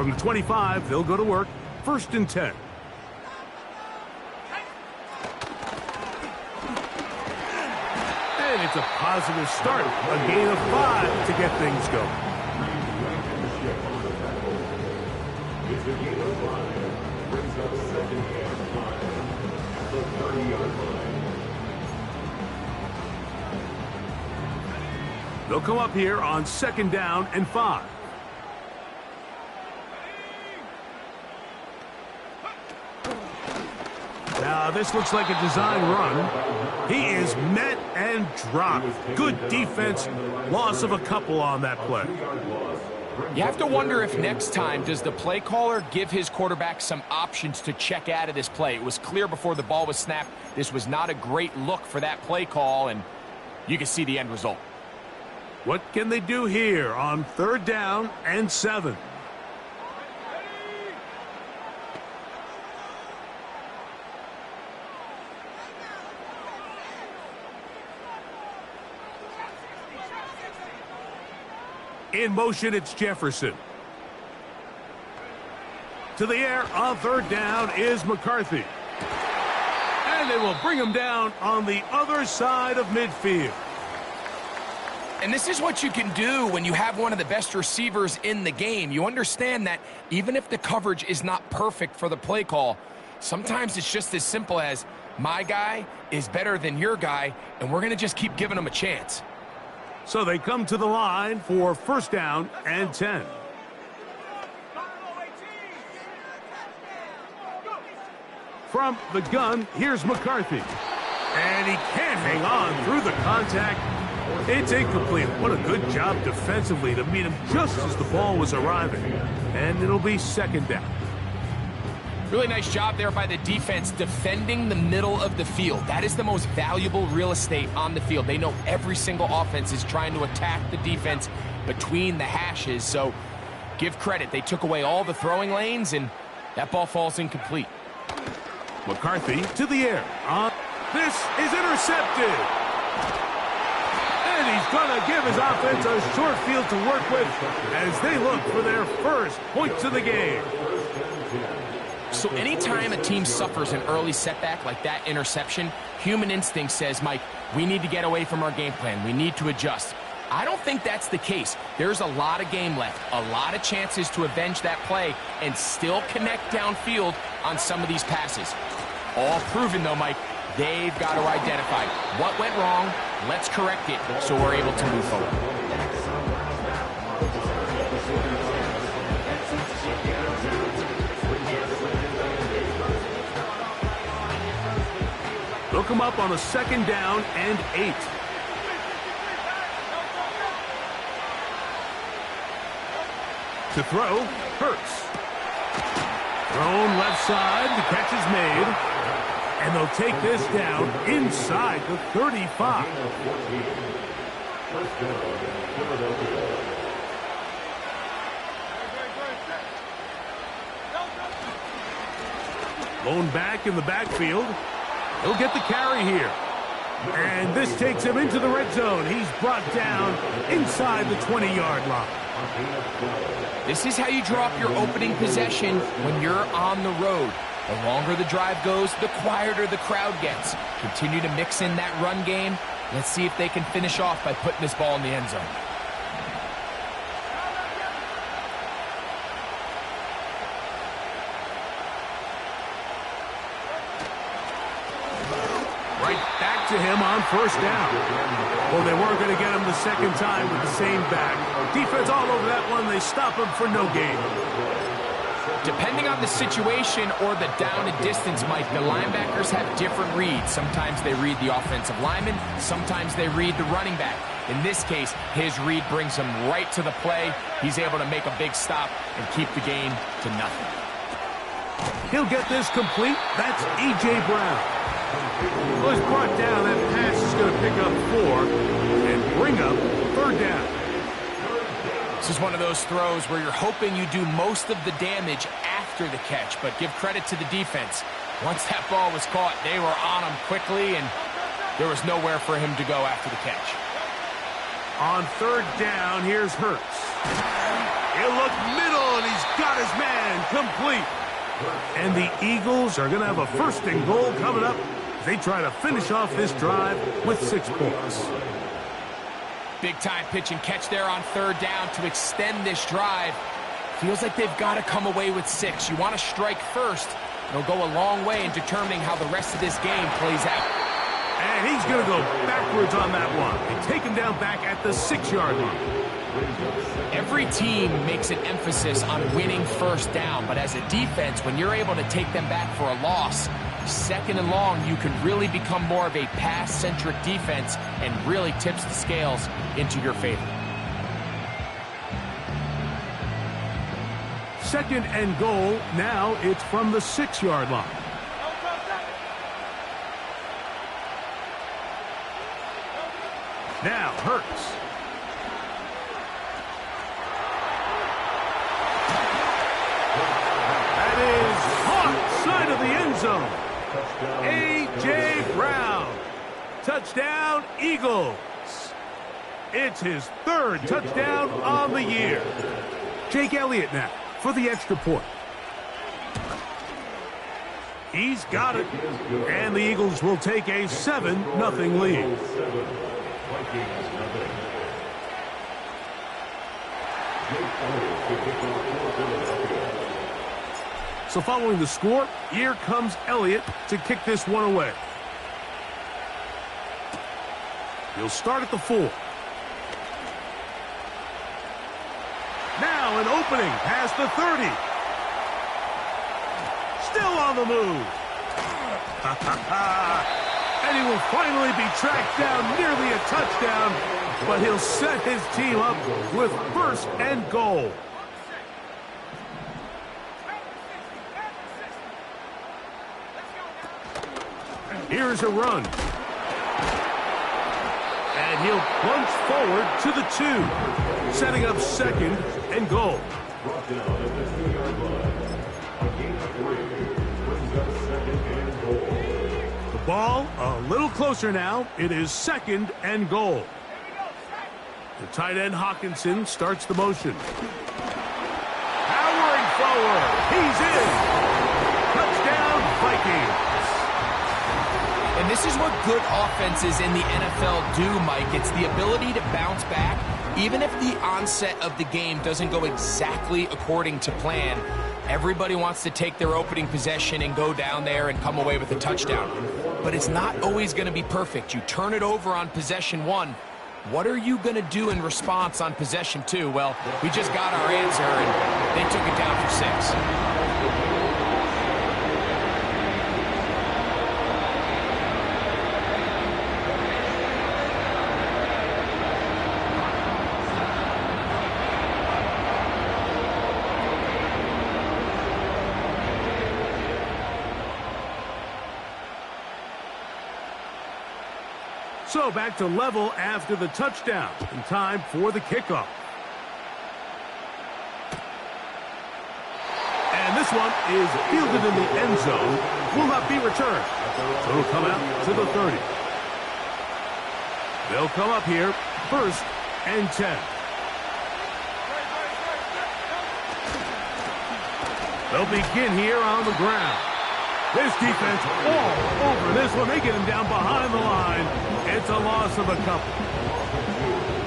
From the 25, they'll go to work. 1st and 10. And it's a positive start. A gain of 5 to get things going. They'll come up here on 2nd down and 5. Now, this looks like a design run. He is met and dropped. Good defense. Loss of a couple on that play. You have to wonder if next time, does the play caller give his quarterback some options to check out of this play? It was clear before the ball was snapped. This was not a great look for that play call, and you can see the end result. What can they do here on 3rd down and 7? In motion, it's Jefferson. To the air on 3rd down is McCarthy. And they will bring him down on the other side of midfield. And this is what you can do when you have one of the best receivers in the game. You understand that even if the coverage is not perfect for the play call, sometimes it's just as simple as my guy is better than your guy, and we're going to just keep giving him a chance. So they come to the line for 1st down and 10. From the gun, here's McCarthy. And he can't hang on through the contact. It's incomplete. What a good job defensively to meet him just as the ball was arriving. And it'll be 2nd down. Really nice job there by the defense defending the middle of the field. That is the most valuable real estate on the field. They know every single offense is trying to attack the defense between the hashes. So give credit. They took away all the throwing lanes, and that ball falls incomplete. McCarthy to the air. This is intercepted. And he's going to give his offense a short field to work with as they look for their first points of the game. So anytime a team suffers an early setback like that interception, human instinct says, Mike, we need to get away from our game plan. We need to adjust. I don't think that's the case. There's a lot of game left, a lot of chances to avenge that play and still connect downfield on some of these passes. All proven, though, Mike, they've got to identify what went wrong, let's correct it so we're able to move forward. They'll come up on a 2nd down and 8. To throw, Hurts. Thrown left side, the catch is made. And they'll take this down inside the 35. Lone back in the backfield. He'll get the carry here. And this takes him into the red zone. He's brought down inside the 20-yard line. This is how you draw up your opening possession when you're on the road. The longer the drive goes, the quieter the crowd gets. Continue to mix in that run game. Let's see if they can finish off by putting this ball in the end zone. To him on 1st down. Well, they weren't going to get him the 2nd time with the same back. Defense all over that one. They stop him for no gain. Depending on the situation or the down and distance, Mike, the linebackers have different reads. Sometimes they read the offensive lineman. Sometimes they read the running back. In this case, his read brings him right to the play. He's able to make a big stop and keep the gain to nothing. He'll get this complete. That's A.J. Brown. Was brought down. That pass is going to pick up 4 and bring up 3rd down. This is one of those throws where you're hoping you do most of the damage after the catch, but give credit to the defense. Once that ball was caught, they were on him quickly, and there was nowhere for him to go after the catch. On 3rd down, here's Hurts. He'll look middle, and he's got his man complete. And the Eagles are going to have a first and goal coming up as they try to finish off this drive with 6 points. Big-time pitch and catch there on third down to extend this drive. Feels like they've got to come away with 6. You want to strike first. It'll go a long way in determining how the rest of this game plays out. And he's going to go backwards on that one. They take him down back at the 6-yard line. Every team makes an emphasis on winning first down, but as a defense, when you're able to take them back for a loss, second and long, you can really become more of a pass-centric defense and really tips the scales into your favor. Second and goal. Now it's from the 6-yard line. Now Hurts. That is caught side of the end zone. A.J. Brown. Touchdown, Eagles. It's his 3rd touchdown on the year. Jake Elliott now for the extra point. He's got it. And the Eagles will take a 7-0 lead. So following the score, here comes Elliott to kick this one away. He'll start at the 4. Now an opening past the 30. Still on the move. And he will finally be tracked down, nearly a touchdown, but he'll set his team up with first and goal. Here's a run. And he'll plunge forward to the 2, setting up second and goal. The ball a little closer now. It is second and goal. The tight end Hawkinson starts the motion. Powering forward. He's in. Touchdown, Vikings. And this is what good offenses in the NFL do, Mike. It's the ability to bounce back, even if the onset of the game doesn't go exactly according to plan. Everybody wants to take their opening possession and go down there and come away with a touchdown. But it's not always going to be perfect. You turn it over on possession 1. What are you going to do in response on possession 2? Well, we just got our answer, and they took it down for 6. So back to level after the touchdown. In time for the kickoff. And this one is fielded in the end zone. Will not be returned. So it'll come out to the 30. They'll come up here. First and 10. They'll begin here on the ground. This defense all over this one. They get him down behind the line. It's a loss of a couple.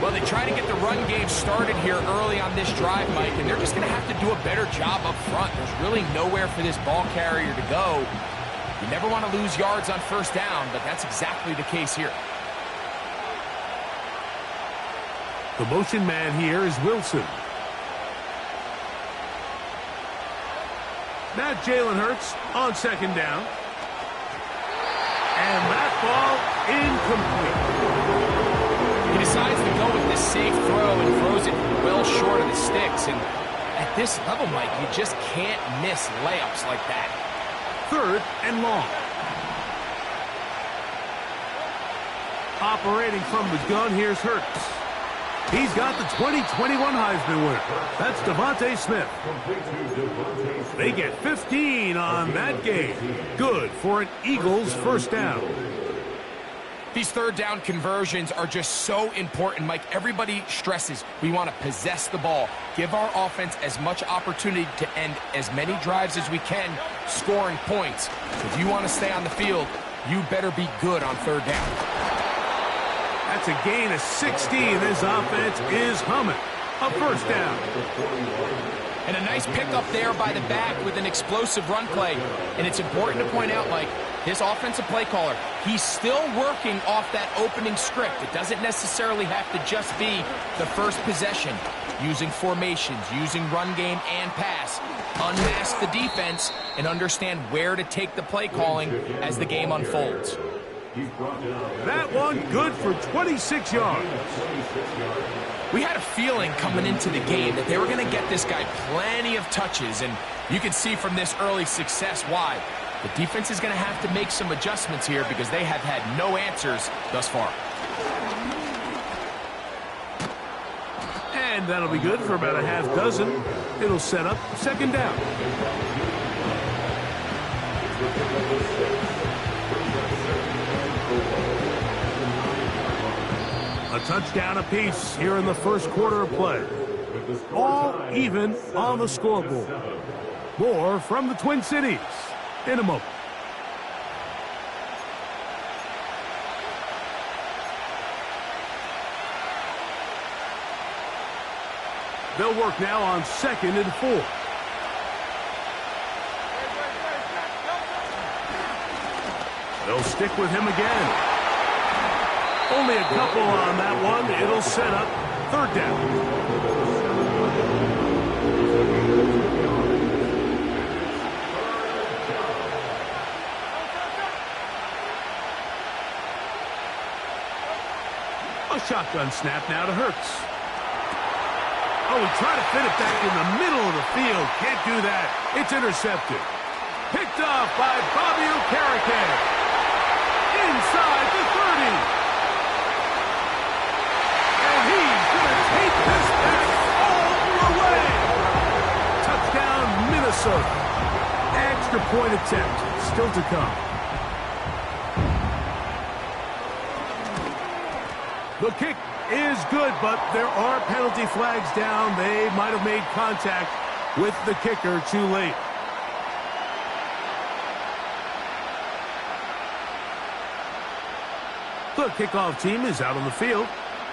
Well, they try to get the run game started here early on this drive, Mike, and they're just going to have to do a better job up front. There's really nowhere for this ball carrier to go. You never want to lose yards on first down, but that's exactly the case here. The motion man here is Wilson. Now Jalen Hurts on second down. And that ball incomplete. He decides to go with this safe throw and throws it well short of the sticks. And at this level, Mike, you just can't miss layups like that. Third and long. Operating from the gun, here's Hurts. He's got the 2021 Heisman winner. That's Devontae Smith. They get 15 on that game. Good for an Eagles first down. These third down conversions are just so important, Mike. Everybody stresses we want to possess the ball, give our offense as much opportunity to end as many drives as we can, scoring points. So if you want to stay on the field, you better be good on third down. That's a gain of 16. This offense is humming. A first down. And a nice pickup there by the back with an explosive run play. And it's important to point out, Mike, this offensive play caller, he's still working off that opening script. It doesn't necessarily have to just be the first possession. Using formations, using run game and pass. Unmask the defense and understand where to take the play calling as the game unfolds. That one good for 26 yards. We had a feeling coming into the game that they were going to get this guy plenty of touches, and you can see from this early success why. The defense is going to have to make some adjustments here because they have had no answers thus far. And that'll be good for about a half dozen. It'll set up second down. A touchdown apiece here in the first quarter of play. All even on the scoreboard. More from the Twin Cities in a moment. They'll work now on 2nd and 4. They'll stick with him again. Only a couple on that one. It'll set up third down. A shotgun snap now to Hurts. Oh, he tried to fit it back in the middle of the field. Can't do that. It's intercepted. Picked off by Bobby Okereke. Inside the 30. He's going to take this back all the way. Touchdown, Minnesota. Extra point attempt still to come. The kick is good, but there are penalty flags down. They might have made contact with the kicker too late. The kickoff team is out on the field.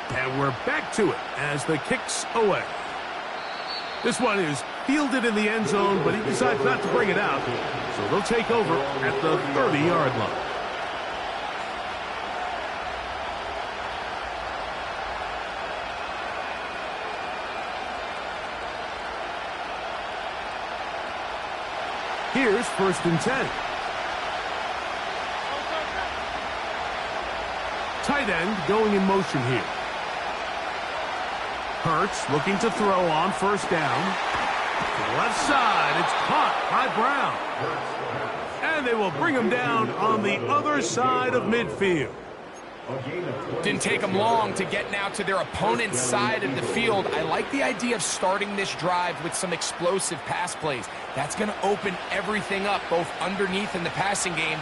And we're back to it as the kick's away. This one is fielded in the end zone, but he decides not to bring it out. So they'll take over at the 30-yard line. Here's 1st and 10. Tight end going in motion here. Hurts looking to throw on 1st down. To the left side, it's caught by Brown. And they will bring him down on the other side of midfield. Didn't take them long to get now to their opponent's side of the field. I like the idea of starting this drive with some explosive pass plays. That's going to open everything up, both underneath in the passing game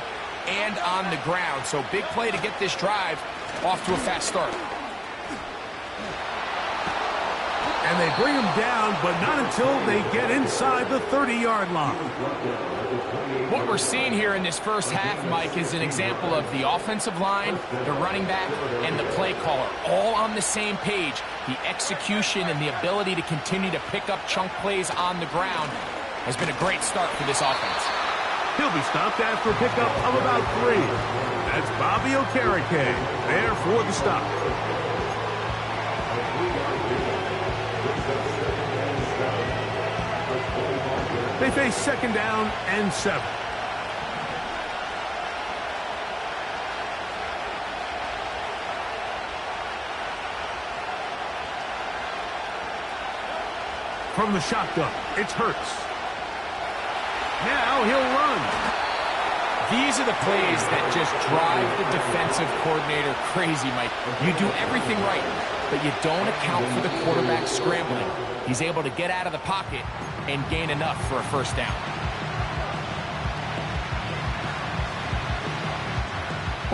and on the ground. So big play to get this drive off to a fast start. And they bring him down, but not until they get inside the 30-yard line. What we're seeing here in this first half, Mike, is an example of the offensive line, the running back, and the play caller all on the same page. The execution and the ability to continue to pick up chunk plays on the ground has been a great start for this offense. He'll be stopped after a pickup of about 3. That's Bobby Okereke there for the stop. They face 2nd down and 7. From the shotgun, it's Hurts. Now he'll run. These are the plays that just drive the defensive coordinator crazy, Mike. You do everything right, but you don't account for the quarterback scrambling. He's able to get out of the pocket and gain enough for a 1st down.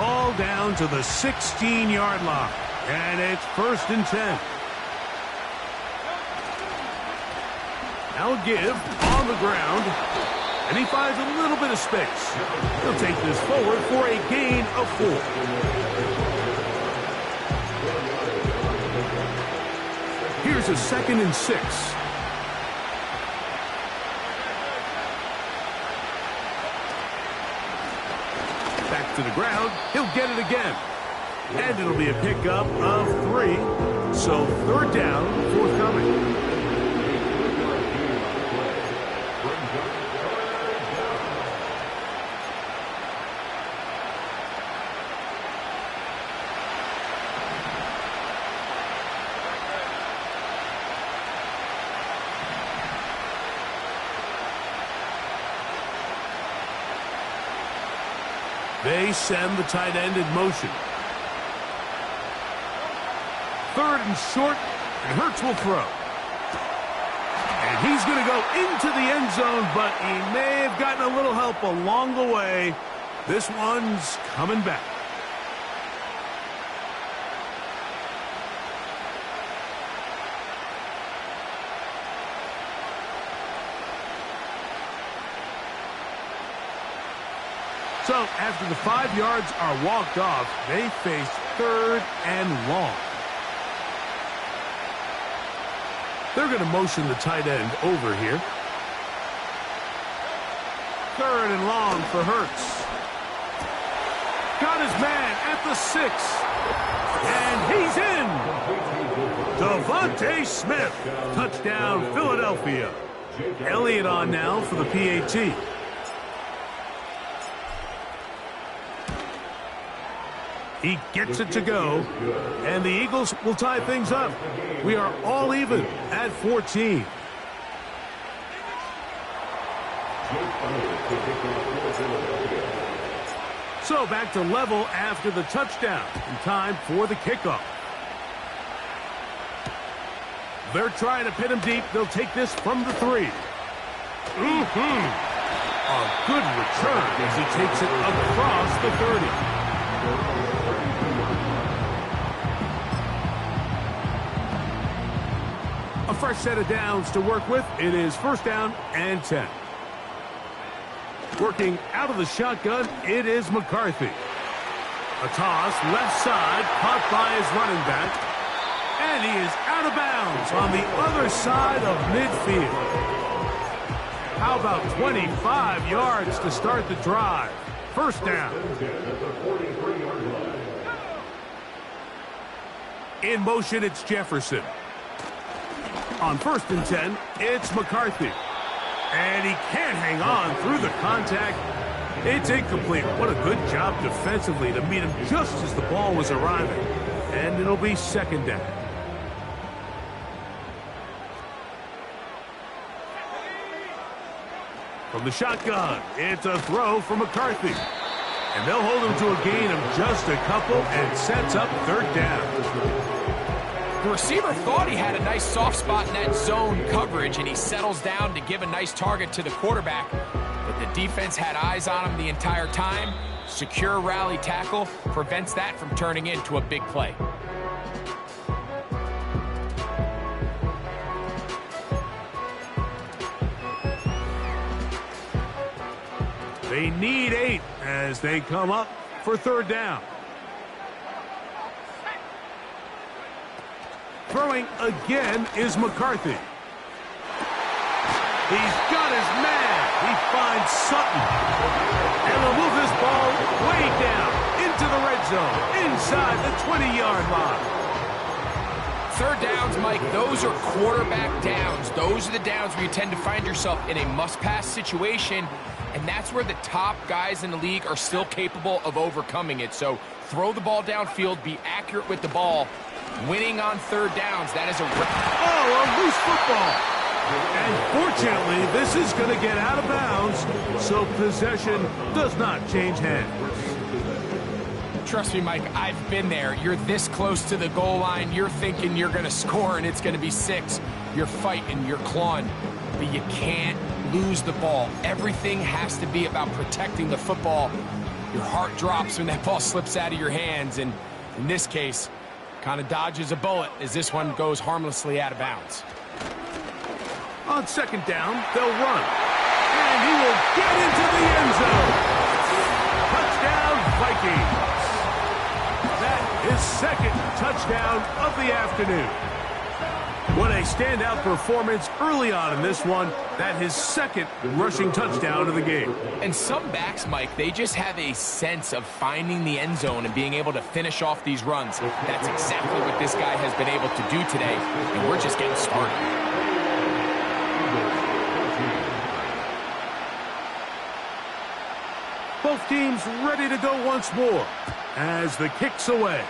Ball down to the 16-yard line. And it's 1st and 10. Now a give on the ground. And he finds a little bit of space. He'll take this forward for a gain of 4. Here's a 2nd and 6. Back to the ground. He'll get it again. And it'll be a pickup of 3. So 3rd down, forthcoming. They send the tight end in motion. 3rd and short, and Hurts will throw. And he's going to go into the end zone, but he may have gotten a little help along the way. This one's coming back. So after the 5 yards are walked off, they face 3rd and long. They're going to motion the tight end over here. 3rd and long for Hurts. Got his man at the 6. And he's in. Devontae Smith. Touchdown, Philadelphia. Elliott on now for the PAT. He gets it to go, and the Eagles will tie things up. We are all even at 14. So back to level after the touchdown. In time for the kickoff. They're trying to pin him deep. They'll take this from the 3. A good return as he takes it across the 30. A fresh set of downs to work with. It is 1st down and 10. Working out of the shotgun, it is McCarthy. A toss, left side, caught by his running back. And he is out of bounds on the other side of midfield. How about 25 yards to start the drive? 1st down. In motion, it's Jefferson. On 1st and 10, it's McCarthy. And he can't hang on through the contact. It's incomplete. What a good job defensively to meet him just as the ball was arriving. And it'll be 2nd down. From the shotgun, it's a throw for McCarthy. And they'll hold him to a gain of just a couple and sets up 3rd down. The receiver thought he had a nice soft spot in that zone coverage, and he settles down to give a nice target to the quarterback. But the defense had eyes on him the entire time. Secure rally tackle prevents that from turning into a big play. They need 8 as they come up for 3rd down. Throwing again is McCarthy. He's got his man. He finds Sutton. And they'll move this ball way down into the red zone, inside the 20-yard line. 3rd downs, Mike, those are quarterback downs. Those are the downs where you tend to find yourself in a must-pass situation, and that's where the top guys in the league are still capable of overcoming it. So throw the ball downfield, be accurate with the ball. Winning on 3rd downs, that is a loose football. And fortunately, this is going to get out of bounds, so possession does not change hands. Trust me, Mike, I've been there. You're this close to the goal line. You're thinking you're going to score, and it's going to be 6. You're fighting, you're clawing, but you can't lose the ball. Everything has to be about protecting the football. Your heart drops when that ball slips out of your hands, and in this case, kind of dodges a bullet as this one goes harmlessly out of bounds. On second down, they'll run. And he will get into the end zone. Touchdown, Vikings. That is second touchdown of the afternoon. What a standout performance early on in this one. That his second rushing touchdown of the game. And some backs, Mike, they just have a sense of finding the end zone and being able to finish off these runs. That's exactly what this guy has been able to do today, and we're just getting started. Both teams ready to go once more as the kick's away.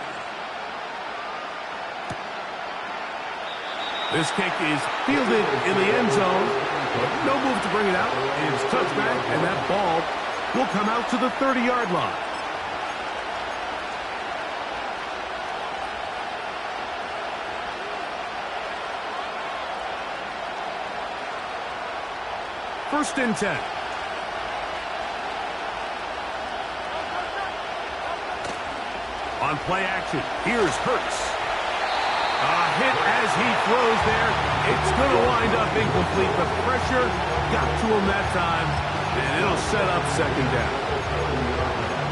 This kick is fielded in the end zone, but no move to bring it out. It's touchback, and that ball will come out to the 30-yard line. First and 10. On play action, here's Hurts. A hit as he throws there. It's going to wind up incomplete. The pressure got to him that time, and it'll set up second down.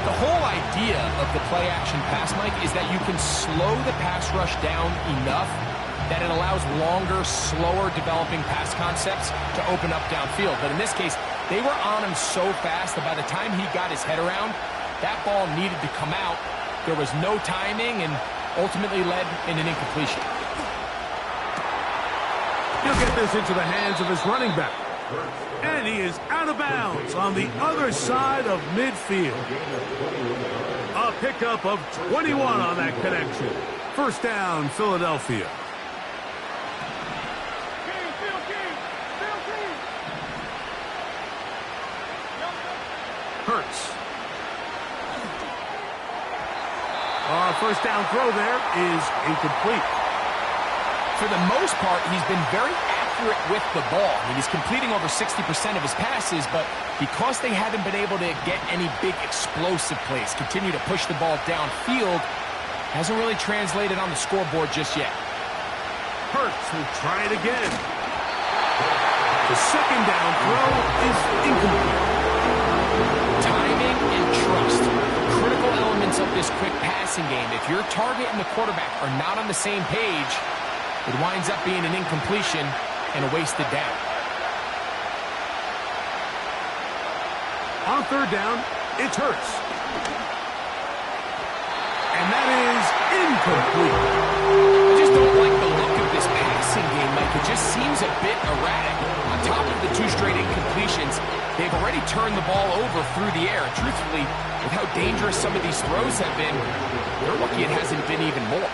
The whole idea of the play action pass, Mike, is that you can slow the pass rush down enough that it allows longer, slower developing pass concepts to open up downfield. But in this case, they were on him so fast that by the time he got his head around, that ball needed to come out. There was no timing and ultimately led in an incompletion. He'll get this into the hands of his running back. And he is out of bounds on the other side of midfield. A pickup of 21 on that connection. First down, Philadelphia. Hurts. First down throw there is incomplete. For the most part, he's been very accurate with the ball. I mean, he's completing over 60% of his passes, but because they haven't been able to get any big explosive plays, continue to push the ball downfield, hasn't really translated on the scoreboard just yet. Hurts will try it again. The second down throw is incomplete. Timing and trust, critical elements of this quick passing game. If your target and the quarterback are not on the same page, it winds up being an incompletion and a wasted down. On third down, it's Hurts. And that is incomplete. I just don't like the look of this passing game, Mike. It just seems a bit erratic. On top of the 2 straight incompletions, they've already turned the ball over through the air. And truthfully, with how dangerous some of these throws have been, they're lucky it hasn't been even more.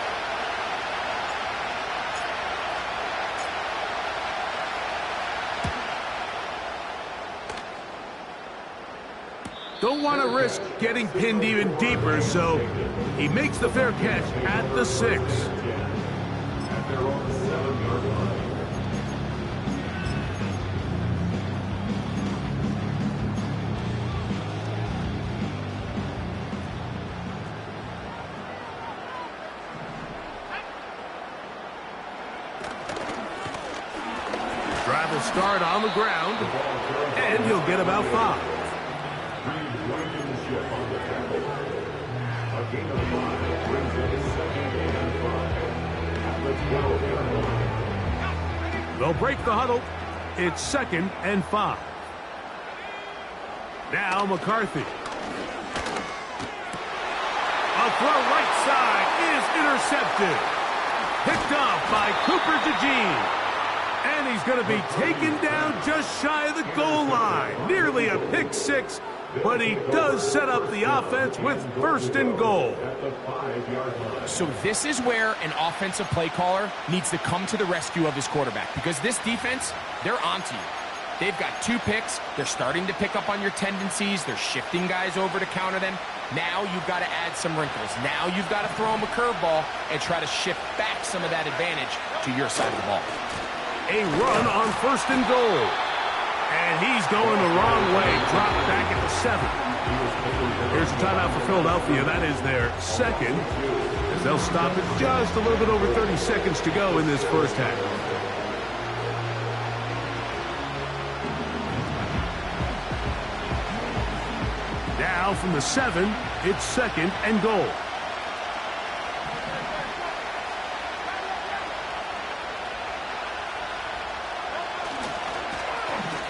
Don't want to risk getting pinned even deeper, so he makes the fair catch at the 6. Drive will start on the ground, and he'll get about 5. They'll break the huddle. It's 2nd and 5. Now McCarthy. A throw right side is intercepted. Picked up by Cooper DeJean. And he's going to be taken down just shy of the goal line. Nearly a pick 6, but he does set up the offense with 1st and goal. So this is where an offensive play caller needs to come to the rescue of his quarterback, because this defense, they're onto you. They've got 2 picks. They're starting to pick up on your tendencies. They're shifting guys over to counter them. Now you've got to add some wrinkles. Now you've got to throw them a curveball and try to shift back some of that advantage to your side of the ball. A run on 1st and goal. And he's going the wrong way. Dropped back at the 7. Here's a timeout for Philadelphia. That is their second, as they'll stop it just a little bit over 30 seconds to go in this first half. Now from the 7, it's second and goal.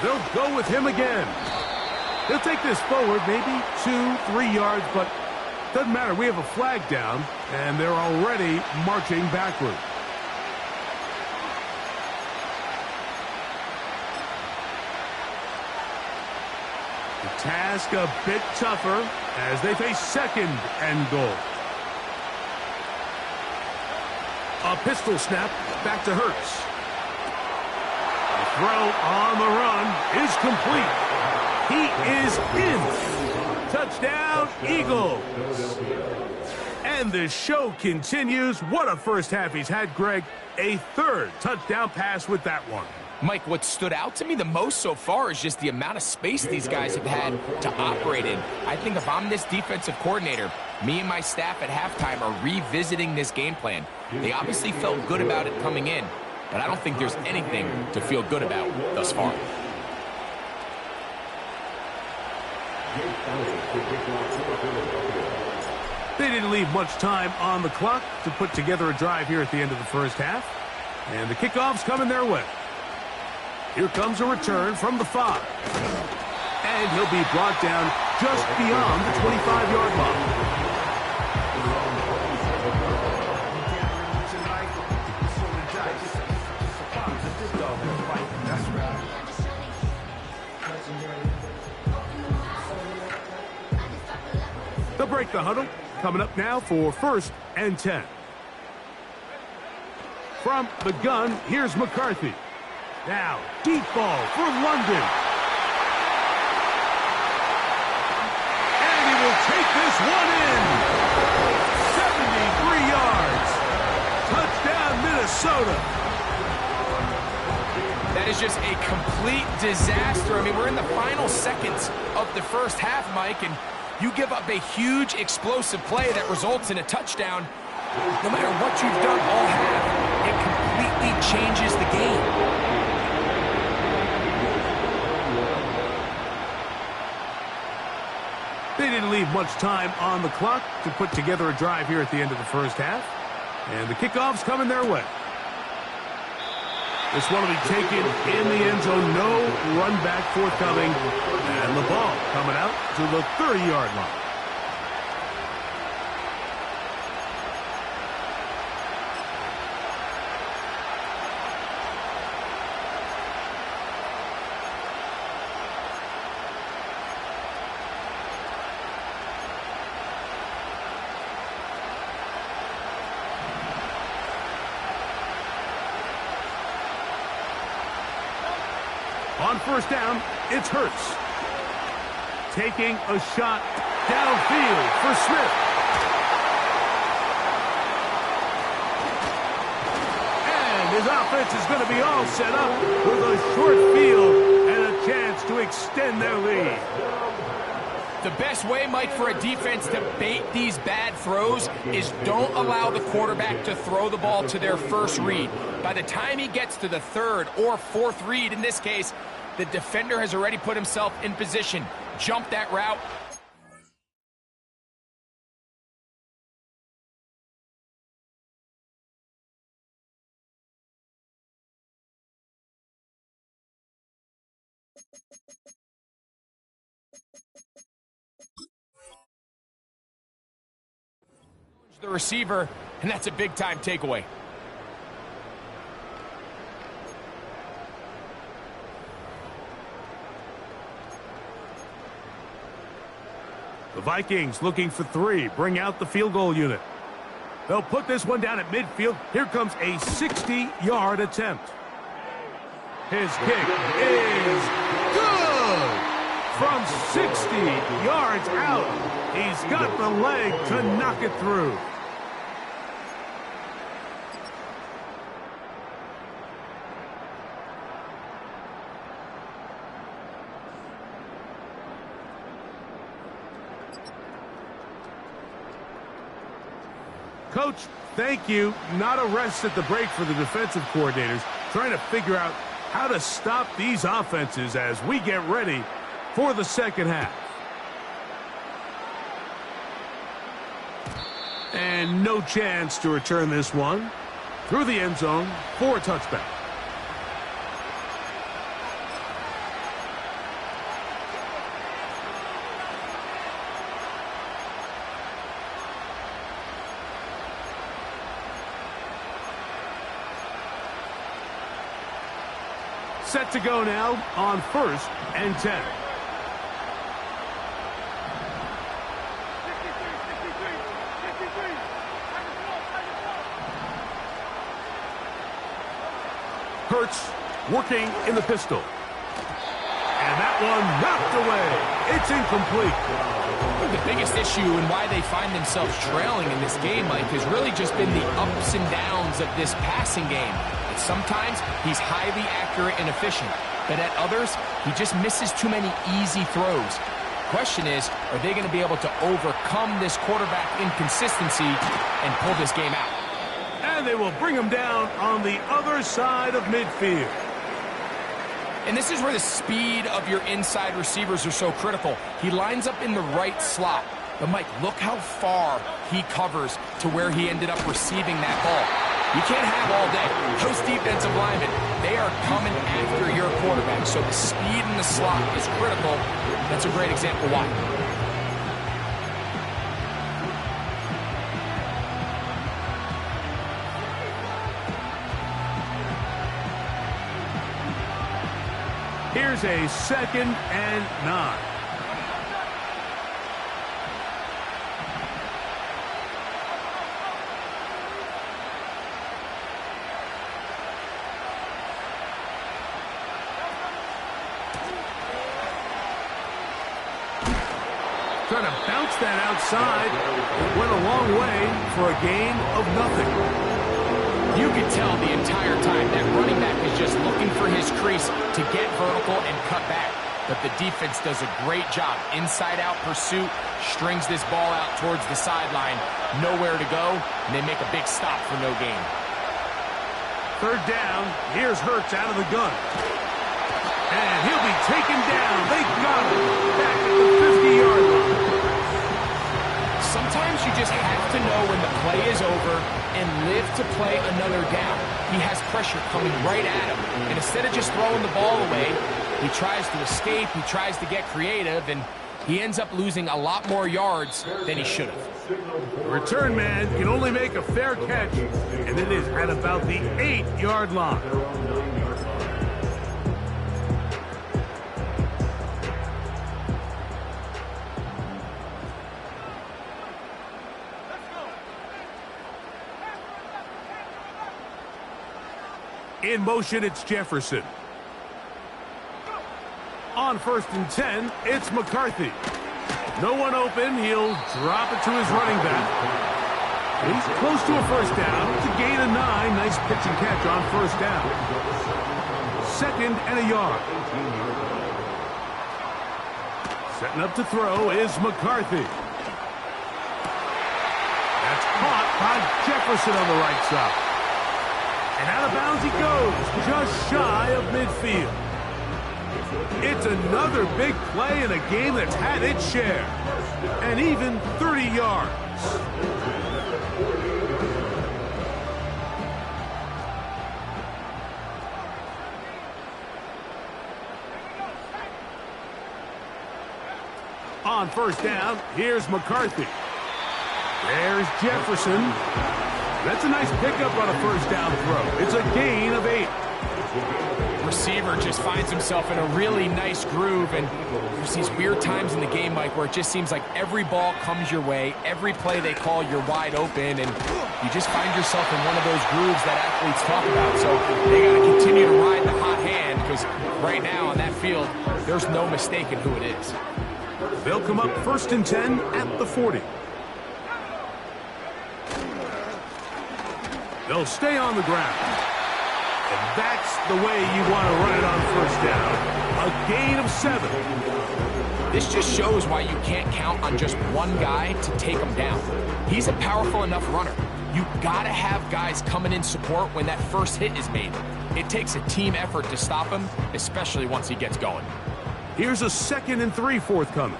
They'll go with him again. He'll take this forward, maybe 2-3 yards, but doesn't matter. We have a flag down, and they're already marching backward. The task a bit tougher as they face second and goal. A pistol snap back to Hurts. The throw on the run is complete. He is in. Touchdown, Eagles. And the show continues. What a first half he's had, Greg. A third touchdown pass with that one. Mike, what stood out to me the most so far is just the amount of space these guys have had to operate in. I think if I'm this defensive coordinator, me and my staff at halftime are revisiting this game plan. They obviously felt good about it coming in, but I don't think there's anything to feel good about thus far. They didn't leave much time on the clock to put together a drive here at the end of the first half. And the kickoff's coming their way. Here comes a return from the 5. And he'll be brought down just beyond the 25-yard line. They'll break the huddle. Coming up now for 1st and 10. From the gun, here's McCarthy. Now, deep ball for London. And he will take this one in. 73 yards. Touchdown, Minnesota. That is just a complete disaster. I mean, we're in the final seconds of the first half, Mike, and you give up a huge explosive play that results in a touchdown. No matter what you've done all half, it completely changes the game. They didn't leave much time on the clock to put together a drive here at the end of the first half. And the kickoff's coming their way. This one will be taken in the end zone. No run back forthcoming. And the ball coming out to the 30-yard line. On first down, it's Hurts. Taking a shot downfield for Smith. And his offense is going to be all set up with a short field and a chance to extend their lead. The best way, Mike, for a defense to bait these bad throws is don't allow the quarterback to throw the ball to their first read. By the time he gets to the third or fourth read, in this case, the defender has already put himself in position. Jump that route. The receiver, and that's a big-time takeaway. The Vikings looking for 3. Bring out the field goal unit. They'll put this one down at midfield. Here comes a 60-yard attempt. His kick is good. From 60 yards out, he's got the leg to knock it through. Coach, thank you. Not a rest at the break for the defensive coordinators, trying to figure out how to stop these offenses as we get ready for the second half. And no chance to return this one through the end zone for a touchback. Set to go now on 1st and 10. Hurts working in the pistol. And that one knocked away. It's incomplete. The biggest issue and why they find themselves trailing in this game, Mike, has really just been the ups and downs of this passing game. Sometimes he's highly accurate and efficient, but at others, he just misses too many easy throws. Question is, are they going to be able to overcome this quarterback inconsistency and pull this game out? And they will bring him down on the other side of midfield. And this is where the speed of your inside receivers are so critical. He lines up in the right slot. But, Mike, look how far he covers to where he ended up receiving that ball. You can't have all day. Those defensive linemen, they are coming after your quarterback. So the speed in the slot is critical. That's a great example why. Here's a 2nd and 9. Trying to bounce that outside. It went a long way for a gain of nothing. You could tell the entire time that running back is just looking for his crease to get vertical and cut back. But the defense does a great job. Inside-out pursuit, strings this ball out towards the sideline. Nowhere to go, and they make a big stop for no gain. 3rd down. Here's Hurts out of the gun. And he'll be taken down. They got him back at the 50-yard line. Sometimes you just have to know when the play is over and live to play another down. He has pressure coming right at him. And instead of just throwing the ball away, he tries to escape, he tries to get creative, and he ends up losing a lot more yards than he should have. The return man can only make a fair catch, and it is at about the 8-yard line. In motion, it's Jefferson. On 1st and 10, it's McCarthy. No one open. He'll drop it to his running back. He's close to a 1st down. It's a gain of 9. Nice pitch and catch on 1st down. 2nd and a yard. Setting up to throw is McCarthy. That's caught by Jefferson on the right side. And out of bounds he goes, just shy of midfield. It's another big play in a game that's had its share. And even 30 yards. On 1st down, here's McCarthy. There's Jefferson. That's a nice pickup on a 1st down throw. It's a gain of 8. Receiver just finds himself in a really nice groove, and there's these weird times in the game, Mike, where it just seems like every ball comes your way, every play they call, you're wide open, and you just find yourself in one of those grooves that athletes talk about. So they got to continue to ride the hot hand, because right now on that field, there's no mistaking who it is. They'll come up 1st and 10 at the 40. They'll stay on the ground. And that's the way you want to run it on 1st down. A gain of 7. This just shows why you can't count on just one guy to take him down. He's a powerful enough runner, You gotta have guys coming in support when that first hit is made. It takes a team effort to stop him, especially once he gets going. Here's a 2nd and 3 forthcoming.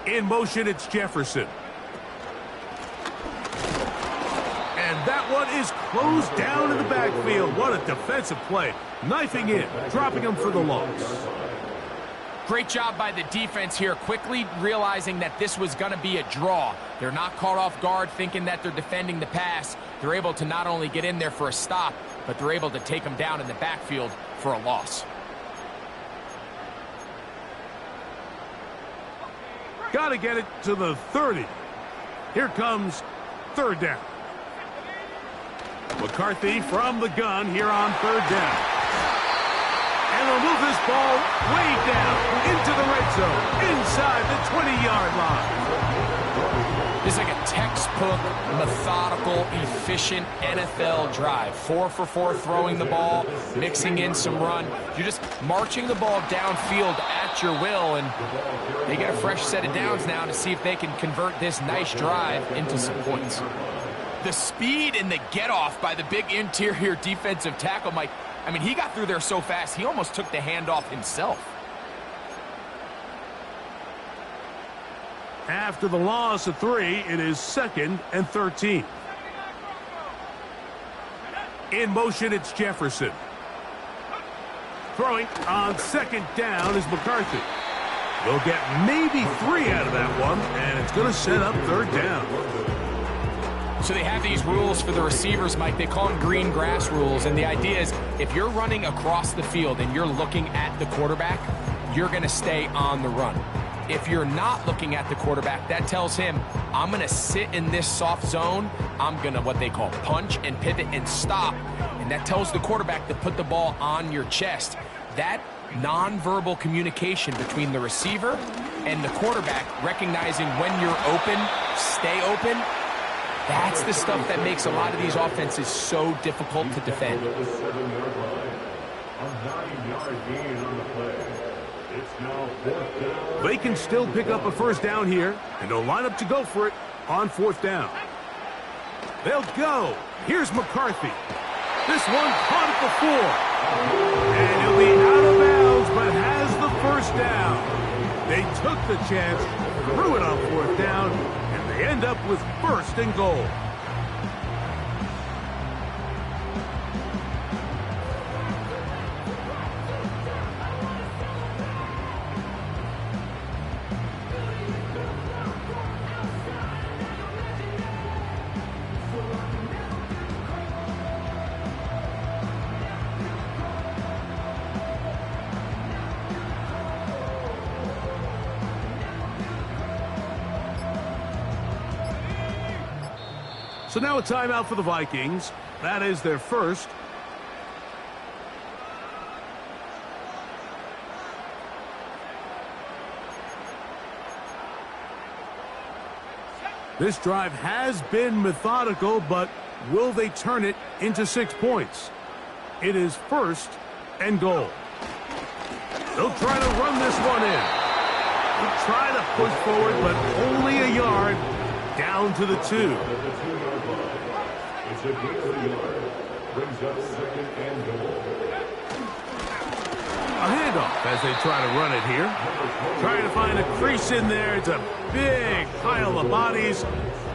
In motion, it's Jefferson. And that one is closed down in the backfield. What a defensive play. Knifing in, dropping him for the loss. Great job by the defense here, quickly realizing that this was going to be a draw. They're not caught off guard thinking that they're defending the pass. They're able to not only get in there for a stop, but they're able to take him down in the backfield for a loss. Got to get it to the 30. Here comes 3rd down. McCarthy from the gun here on 3rd down. And they'll move this ball way down into the red zone, inside the 20-yard line. This is like a textbook, methodical, efficient NFL drive. 4 for 4 throwing the ball, mixing in some run. You're just marching the ball downfield at your will, and they get a fresh set of downs now to see if they can convert this nice drive into some points. The speed and the get-off by the big interior defensive tackle, Mike, I mean, he got through there so fast, he almost took the handoff himself. After the loss of 3, it is 2nd and 13. In motion, it's Jefferson. Throwing on 2nd down is McCarthy. They'll get maybe 3 out of that one, and it's going to set up 3rd down. So they have these rules for the receivers, Mike. They call them green grass rules, and the idea is if you're running across the field and you're looking at the quarterback, you're going to stay on the run. If you're not looking at the quarterback, that tells him, I'm going to sit in this soft zone. I'm going to what they call punch and pivot and stop. And that tells the quarterback to put the ball on your chest. That nonverbal communication between the receiver and the quarterback, recognizing when you're open, stay open, that's the stuff that makes a lot of these offenses so difficult to defend. They can still pick up a 1st down here, and they'll line up to go for it on 4th down. They'll go. Here's McCarthy. This one caught it before. And he'll be out of bounds, but has the 1st down. They took the chance, threw it on 4th down, and they end up with 1st and goal. So now a timeout for the Vikings. That is their first. This drive has been methodical, but will they turn it into 6 points? It is 1st and goal. They'll try to run this one in. They'll try to push forward, but only a yard down to the 2. A handoff as they try to run it here. Trying to find a crease in there. It's a big pile of bodies,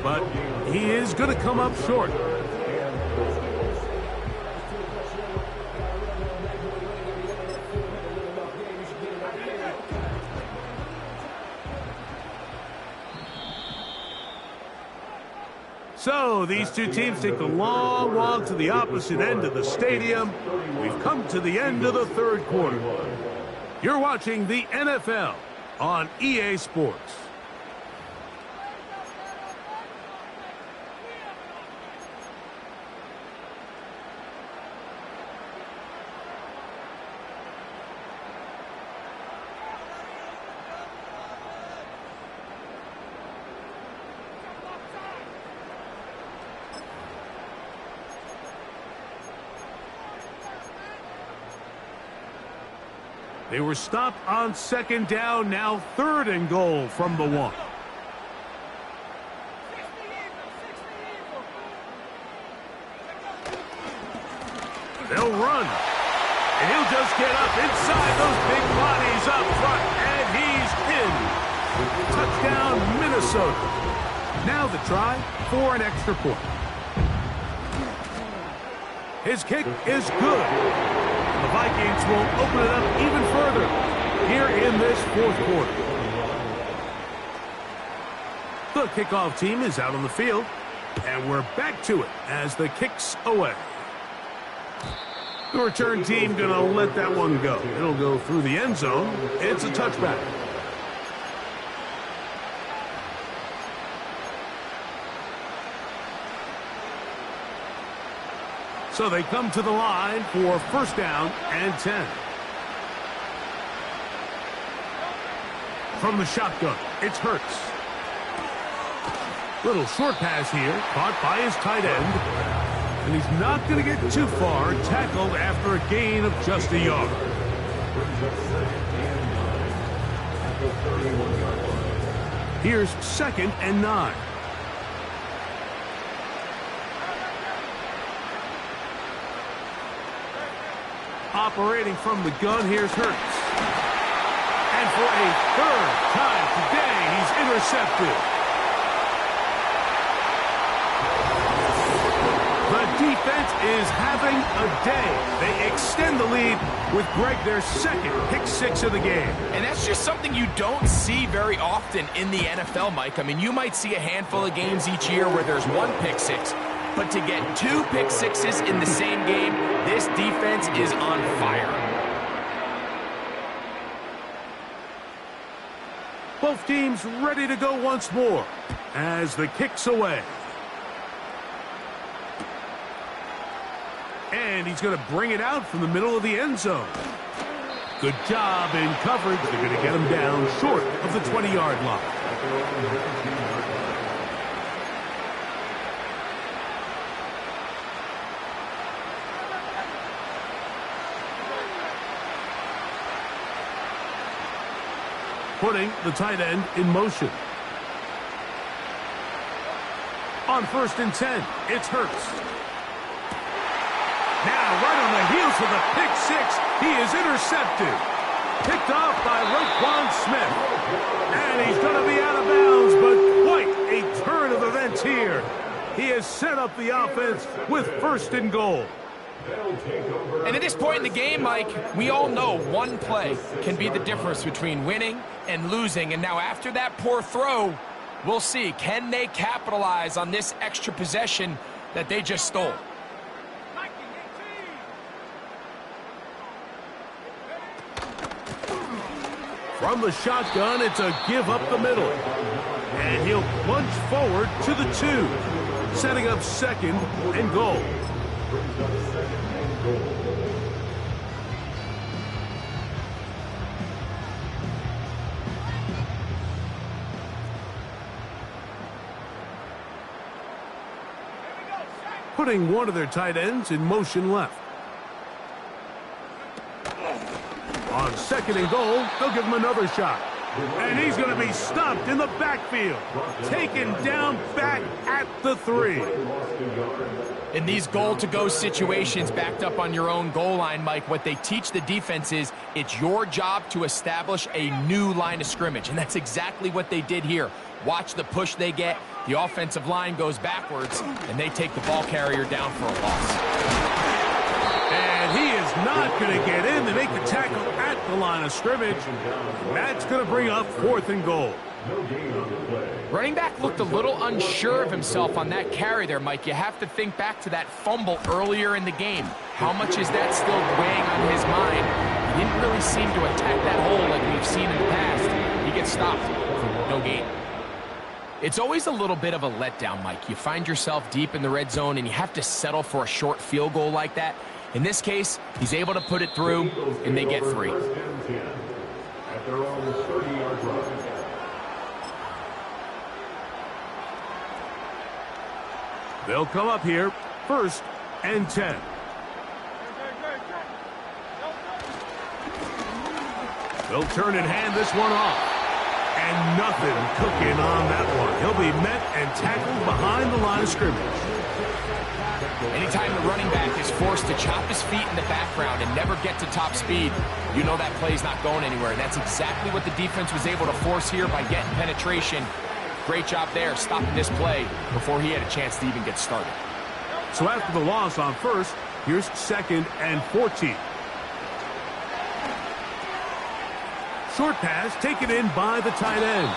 but he is going to come up short. So these two teams take the long walk to the opposite end of the stadium. We've come to the end of the 3rd quarter. You're watching the NFL on EA Sports. They were stopped on second down, now 3rd and goal from the 1. They'll run. And he'll just get up inside those big bodies up front, and he's in. Touchdown, Minnesota. Now the try for an extra point. His kick is good. The Vikings will open it up even further here in this 4th quarter. The kickoff team is out on the field, and we're back to it as the kick's away. The return team going to let that one go. It'll go through the end zone. It's a touchback. So they come to the line for 1st down and 10. From the shotgun, it's Hurts. Little short pass here, caught by his tight end. And he's not going to get too far, tackled after a gain of just a yard. Here's 2nd and 9. Operating from the gun, here's Hurts. And for a 3rd time today, he's intercepted. The defense is having a day. They extend the lead with their 2nd pick 6 of the game. And that's just something you don't see very often in the NFL, Mike. I mean, you might see a handful of games each year where there's 1 pick 6. But to get 2 pick 6s in the same game, this defense is on fire. Both teams ready to go once more as the kick's away. And he's going to bring it out from the middle of the end zone. Good job in coverage. They're going to get him down short of the 20-yard line. Putting the tight end in motion. On 1st and 10, it's Hurts. Now, right on the heels of the pick 6, he is intercepted. Picked off by Roquan Smith. And he's going to be out of bounds, but quite a turn of events here. He has set up the offense with 1st and goal. And at this point in the game, Mike, we all know one play can be the difference between winning and losing. And now after that poor throw, we'll see, can they capitalize on this extra possession that they just stole? From the shotgun, it's a give up the middle. And he'll plunge forward to the 2, setting up 2nd and goal. Putting one of their tight ends in motion left. On 2nd and goal, they'll give him another shot. And he's going to be stopped in the backfield. Taken down back at the 3. In these goal-to-go situations backed up on your own goal line, Mike, what they teach the defense is it's your job to establish a new line of scrimmage. And that's exactly what they did here. Watch the push they get. The offensive line goes backwards, and they take the ball carrier down for a loss. And he is not going to get in to make the tackle at the line of scrimmage. That's going to bring up 4th and goal. Running back looked a little unsure of himself on that carry there, Mike. You have to think back to that fumble earlier in the game. How much is that still weighing on his mind? He didn't really seem to attack that hole like we've seen in the past. He gets stopped. No gain. It's always a little bit of a letdown, Mike. You find yourself deep in the red zone and you have to settle for a short field goal like that. In this case, he's able to put it through, and they get 3. At their own 30-yard line. They'll come up here, 1st and 10. They'll turn and hand this one off. And nothing cooking on that one. He'll be met and tackled behind the line of scrimmage. Anytime the running back is forced to chop his feet in the background and never get to top speed, you know that play's not going anywhere. And that's exactly what the defense was able to force here by getting penetration. Great job there, stopping this play before he had a chance to even get started. So after the loss on first, here's 2nd and 14. Short pass taken in by the tight end.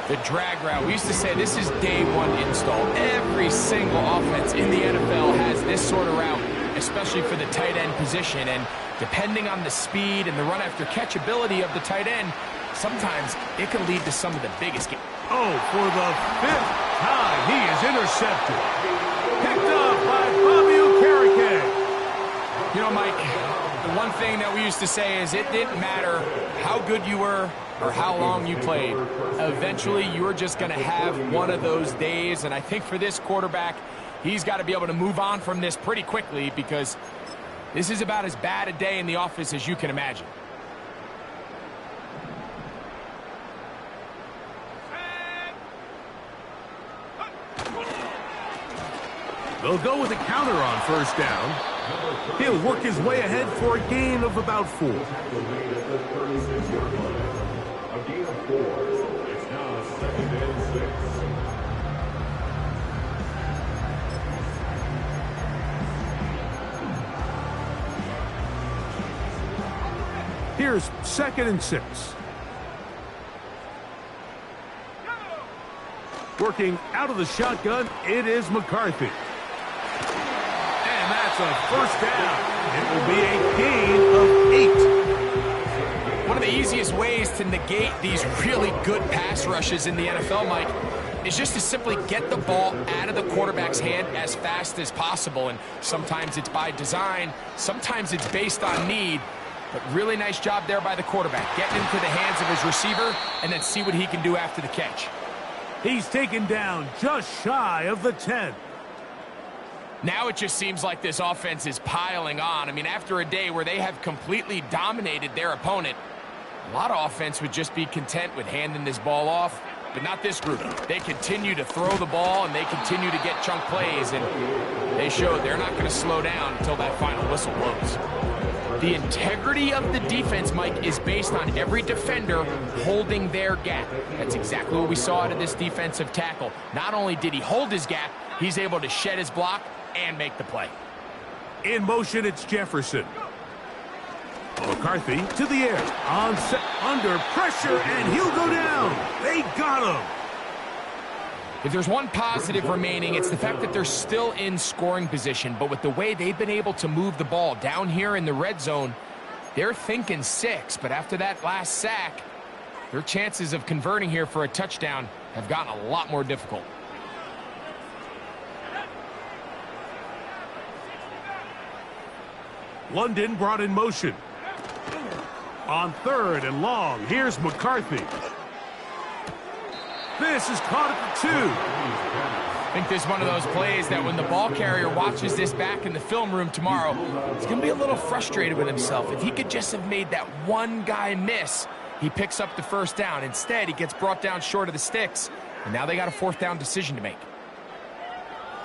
The drag route. We used to say this is day one install. Every single offense in the NFL has this sort of route, especially for the tight end position. And depending on the speed and the run after catch ability of the tight end, sometimes it can lead to some of the biggest games. Oh, for the 5th time, he is intercepted. Picked up by Bobby Okereke. You know, Mike, the one thing that we used to say is it didn't matter how good you were or how long you played. Eventually, you're just going to have one of those days, and I think for this quarterback, he's got to be able to move on from this pretty quickly because this is about as bad a day in the office as you can imagine. They'll go with a counter on first down. He'll work his way ahead for a gain of about 4. A gain of 4. It's now 2nd and 6. Here's 2nd and 6. Working out of the shotgun, it is McCarthy. And that's a first down. It will be a gain of 8. One of the easiest ways to negate these really good pass rushes in the NFL, Mike, is just to simply get the ball out of the quarterback's hand as fast as possible. And sometimes it's by design, sometimes it's based on need. But really nice job there by the quarterback, getting into the hands of his receiver and then see what he can do after the catch. He's taken down just shy of the 10. Now it just seems like this offense is piling on. I mean, after a day where they have completely dominated their opponent, a lot of offense would just be content with handing this ball off, but not this group. They continue to throw the ball, and they continue to get chunk plays, and they showed they're not going to slow down until that final whistle blows. The integrity of the defense, Mike, is based on every defender holding their gap. That's exactly what we saw out of this defensive tackle. Not only did he hold his gap, he's able to shed his block and make the play. In motion, it's Jefferson. McCarthy to the air. On set, under pressure, and he'll go down. They got him. If there's one positive remaining, it's the fact that they're still in scoring position. But with the way they've been able to move the ball down here in the red zone, they're thinking 6. But after that last sack, their chances of converting here for a touchdown have gotten a lot more difficult. London brought in motion. On 3rd and long, here's McCarthy. This is caught at the 2. I think this is one of those plays that when the ball carrier watches this back in the film room tomorrow, he's going to be a little frustrated with himself. If he could just have made that one guy miss, he picks up the first down. Instead, he gets brought down short of the sticks, and now they got a 4th down decision to make.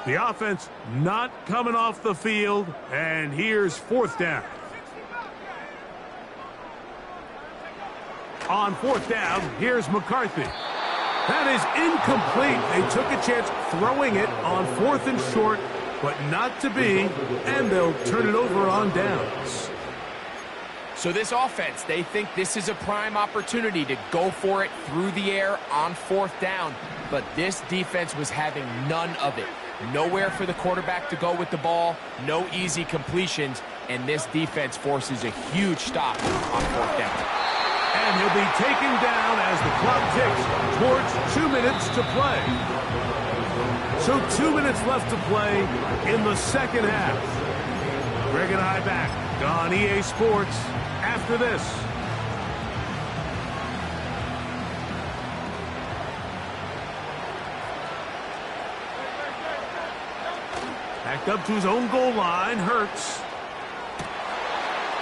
The offense not coming off the field, and here's 4th down. On 4th down, here's McCarthy. That is incomplete. They took a chance throwing it on 4th and short, but not to be, and they'll turn it over on downs. So this offense, they think this is a prime opportunity to go for it through the air on 4th down, but this defense was having none of it. Nowhere for the quarterback to go with the ball, no easy completions, and this defense forces a huge stop on 4th down. And he'll be taken down as the clock ticks towards 2 minutes to play. So 2 minutes left to play in the second half. Greg and I back on EA Sports after this. Backed up to his own goal line, Hurts.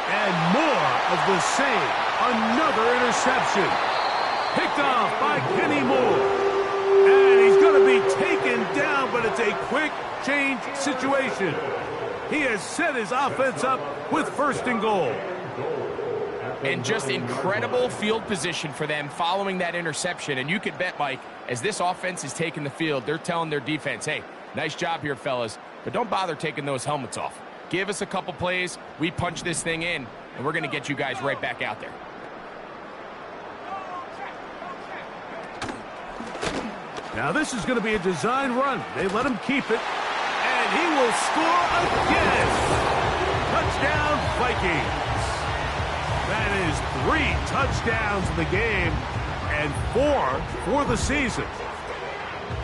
And more of the same. Another interception. Picked off by Kenny Moore. And he's going to be taken down, but it's a quick change situation. He has set his offense up with 1st and goal. And just incredible field position for them following that interception. And you could bet, Mike, as this offense is taking the field, they're telling their defense, hey, nice job here, fellas, but don't bother taking those helmets off. Give us a couple plays, we punch this thing in, and we're going to get you guys right back out there. Now this is going to be a design run. They let him keep it, and he will score again. Touchdown, Vikings. That is 3 touchdowns in the game and 4 for the season.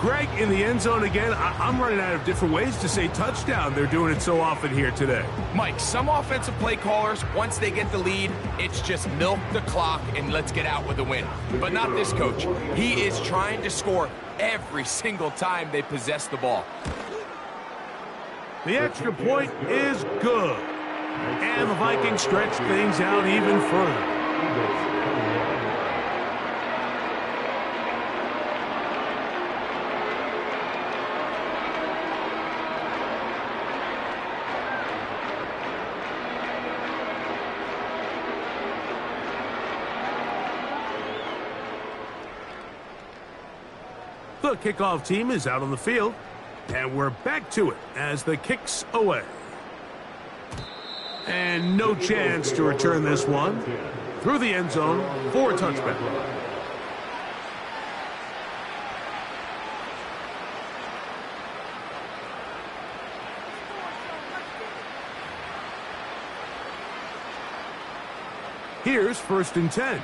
Greg, in the end zone again, I'm running out of different ways to say touchdown. They're doing it so often here today. Mike, some offensive play callers, once they get the lead, it's just milk the clock and let's get out with a win. But not this coach. He is trying to score every single time they possess the ball. The extra point is good. And the Vikings stretch things out even further. The kickoff team is out on the field, and we're back to it as the kick's away. And no chance to return this one through the end zone for a touchback. Here's 1st and 10.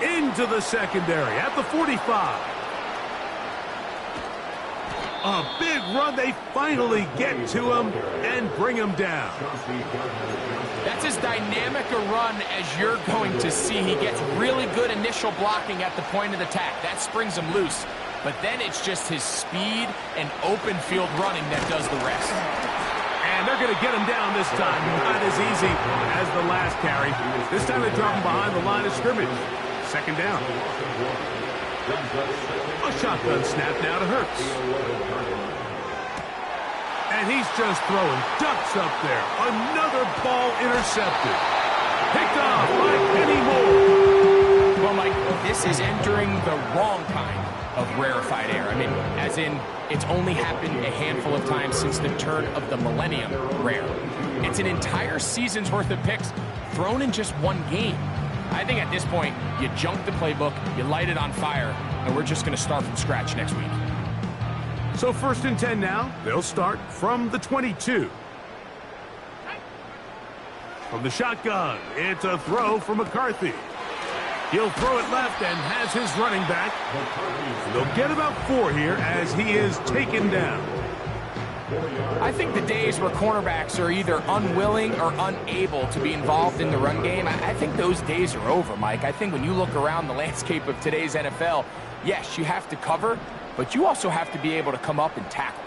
Into the secondary at the 45. A big run. They finally get to him and bring him down. That's as dynamic a run as you're going to see. He gets really good initial blocking at the point of attack. That springs him loose. But then it's just his speed and open field running that does the rest. And they're going to get him down this time. Not as easy as the last carry. This time they drop him behind the line of scrimmage. 2nd down. A shotgun snap now to Hurts. And he's just throwing ducks up there. Another ball intercepted. Picked off by Kenny Moore. Well, Mike, this is entering the wrong kind of rarefied air. I mean, as in, it's only happened a handful of times since the turn of the millennium rare. It's an entire season's worth of picks thrown in just one game. I think at this point, you junk the playbook, you light it on fire, and we're just going to start from scratch next week. So 1st and 10 now. They'll start from the 22. From the shotgun, it's a throw for McCarthy. He'll throw it left and has his running back. They'll get about 4 here as he is taken down. I think the days where cornerbacks are either unwilling or unable to be involved in the run game, I think those days are over, Mike. I think when you look around the landscape of today's NFL, yes, you have to cover, but you also have to be able to come up and tackle.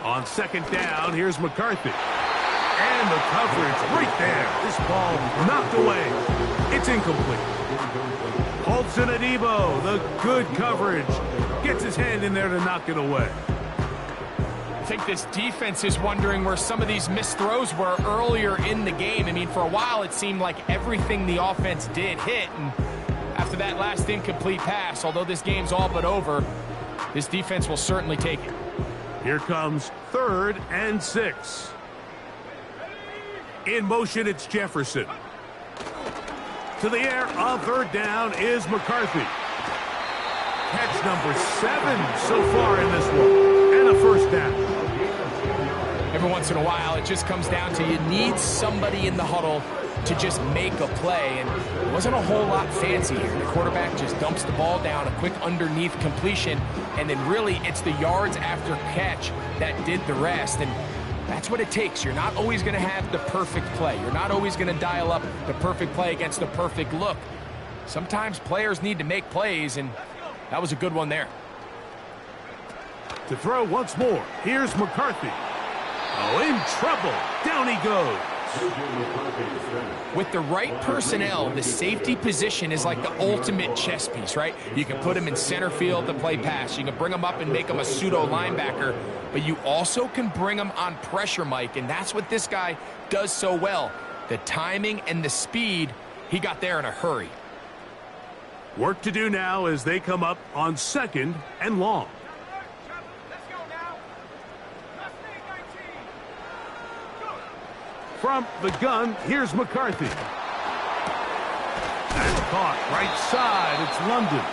On 2nd down, here's McCarthy. And the coverage right there. This ball knocked away. It's incomplete. Colson Adebo, the good coverage. Gets his hand in there to knock it away. I think this defense is wondering where some of these missed throws were earlier in the game. I mean, for a while it seemed like everything the offense did hit, and after that last incomplete pass, although this game's all but over, this defense will certainly take it. Here comes 3rd and 6. In motion, it's Jefferson. To the air on 3rd down is McCarthy. Catch number 7 so far in this one. And a 1st down. Every once in a while, it just comes down to you need somebody in the huddle to just make a play. And it wasn't a whole lot fancy here. The quarterback just dumps the ball down, a quick underneath completion. And then really, it's the yards after catch that did the rest. And That's what it takes. You're not always going to have the perfect play. You're not always going to dial up the perfect play against the perfect look. Sometimes players need to make plays, and that was a good one there. To throw once more, here's McCarthy. Oh, in trouble. Down he goes. With the right personnel, the safety position is like the ultimate chess piece, right? You can put him in center field to play pass. You can bring him up and make him a pseudo linebacker, but you also can bring him on pressure, Mike, and that's what this guy does so well. The timing and the speed, he got there in a hurry. Work to do now as they come up on 2nd and long. From the gun, here's McCarthy. That's caught right side. It's London.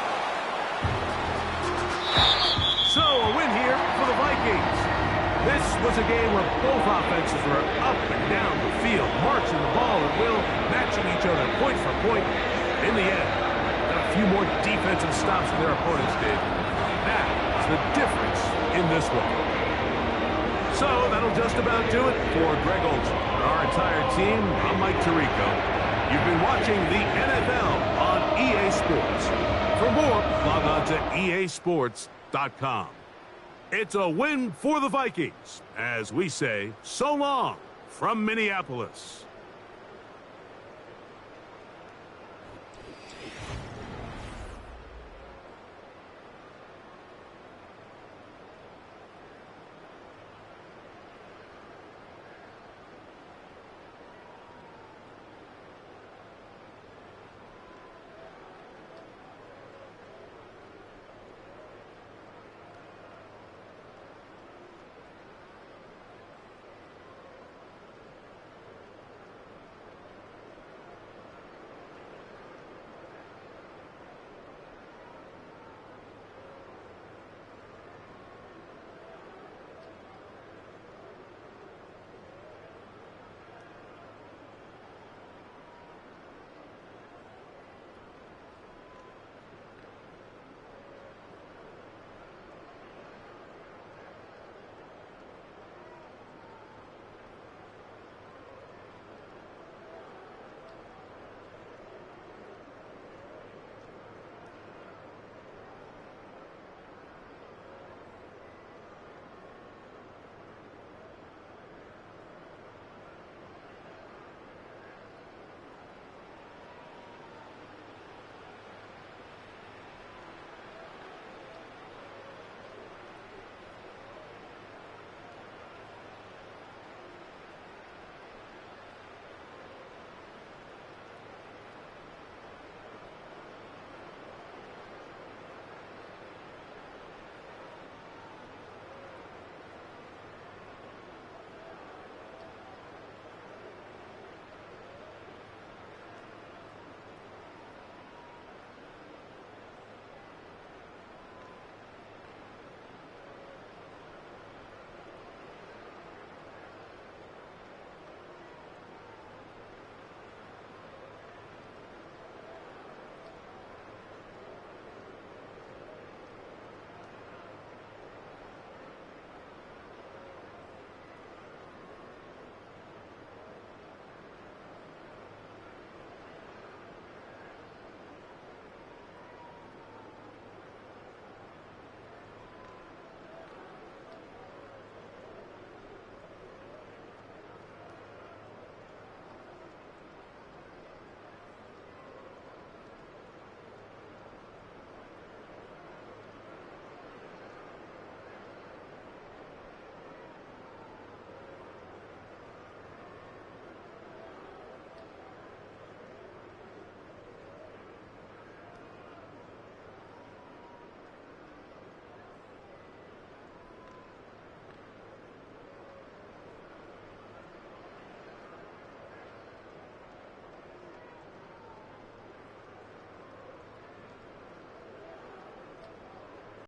So a win here for the Vikings. This was a game where both offenses were up and down the field, marching the ball at will, matching each other point for point. In the end, got a few more defensive stops than their opponents did. That is the difference in this one. So that'll just about do it for Greg Olson. Our entire team, I'm Mike Tirico. You've been watching the NFL on EA Sports. For more, log on to easports.com. It's a win for the Vikings, as we say so long from Minneapolis.